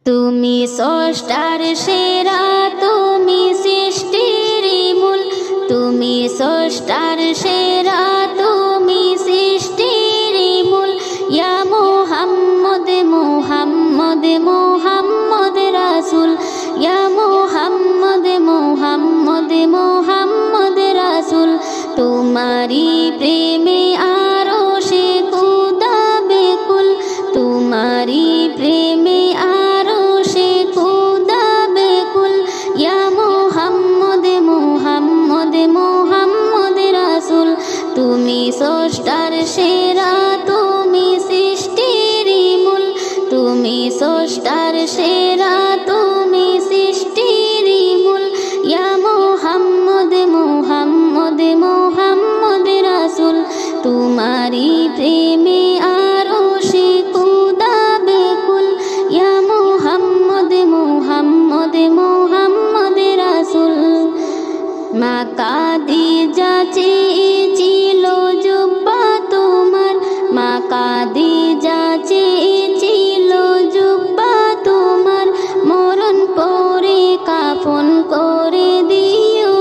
তুমি স্রষ্টার সেরা, তুমি সৃষ্টির মূল। তুমি স্রষ্টার সেরা, তুমি সৃষ্টির মূল। ইয়া মুহাম্মদ মুহাম্মদ মুহাম্মদ রাসূল, ইয়া মুহাম্মদ মুহাম্মদ মুহাম্মদ রাসূল। তোমারি প্রেমে আরশে খুদা বেকুল, তোমারি প্রেমে আরশে খুদা বেকুল। ইয়া মুহাম্মদ মুহাম্মদ মুহাম্মদ রাসূল। তুমি স্রষ্টার সেরা, তুমি সৃষ্টির মূল। তুমি স্রষ্টার সেরা, তুমি সৃষ্টির মূল। ইয়া মুহাম্মদ মুহাম্মদ মুহাম্মদ রাসূল। তোমারি প্রেমে আরশে খুদা বেকুল। ইয়া মুহাম্মদ মুহাম্মদ মুহাম্মদ রাসূল। মা খাদিজা চেয়েছিল জুব্বা তোমার, মা খাদিজা চেয়েছিল জুব্বা তোমার। মরণ পরে কাফন করে দিও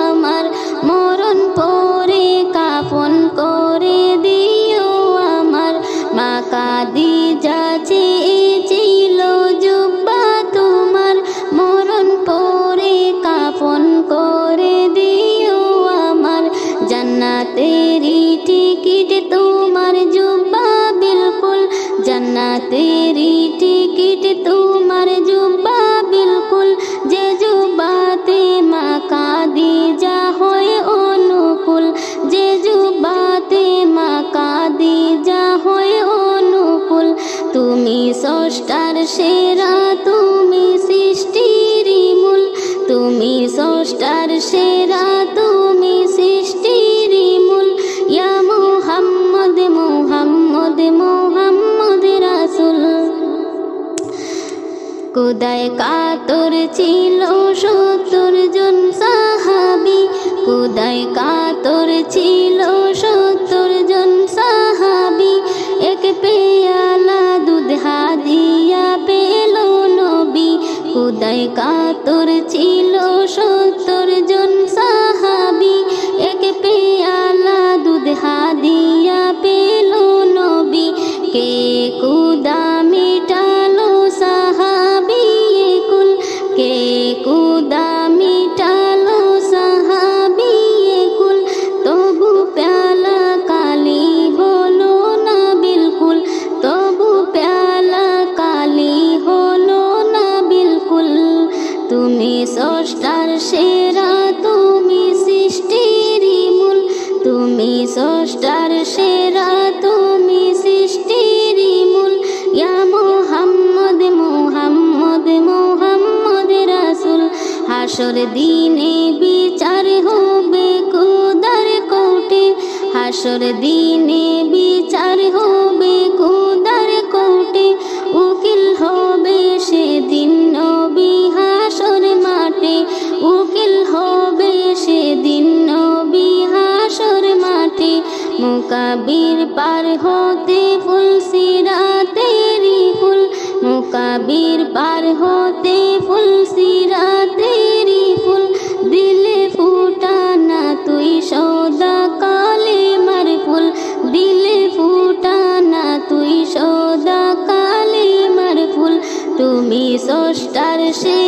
আমার, মরণ পরে কাফন করে দিও আমার। মা খাদিজা চেয়েছিল জুব্বা তোমার, মরণ পরে কাফন করে দিও আমার। জান্নাতেরি টিকিট তোমার জুব্বা বিলকুল, জান্নাতেরি টিকিট তোমার জুব্বা বিলকুল। যে জুব্বাতে মা খাদিজা হয়ে অনুকূল, যে জুব্বাতে মা খাদিজা হয়ে অনুকূল। তুমি স্রষ্টার সেরা, তুমি সৃষ্টির মূল। তুমি স্রষ্টার সেরা, তুমি সৃষ্টির মূল। ইয়া মুহাম্মদ মুহাম্মদ মুহাম্মদ রাসূল। খুদায় কাতর ছিল 70 জন সাহাবী, খুদায় কাতর ছিল 70 জন সাহাবী। এক পেয়ালা দুধ হাদিয়া পেল নবী। খুদায় কাতর ছিল 70 জন সাহাবী। এক পেয়ালা দুধ হাদিয়া পেল নবী। কে খুদা মিটালো সাহাবী কুল, কে খুদা মিটালো সাহাবী কুল। তবু প্যালা কালি হলো না বিলকুল, তবু প্যালা কালি হলো না বিলকুল। তুমি স্রষ্টার সেরা, তুমি সৃষ্টির মূল। তুমি স্রষ্টার সেরা, তুমি সৃষ্টির মূল। ইয়া মুহাম্মদ মুহাম্মদ মুহাম্মদ রাসূল। হাসর দিনে বিচার হবে খুদার কোর্টে, হাসর দিনে বিচার হবে খুদার কোর্টে। উকিল হবে সেদিন নবী হাসর মাঠে, উকিল হবে সেদিন নবী হাসর মাঠে। মুকাবির পার হতে ফুল সিরাতেরি ফুল, মুকাবির পার হতে ফুল সিরাতেরি ফুল। দিলে ফুটানা তুই সদা কালেমার ফুল, দিলে ফুটানা তুই সদা কালেমার ফুল। তুমি স্রষ্টার সে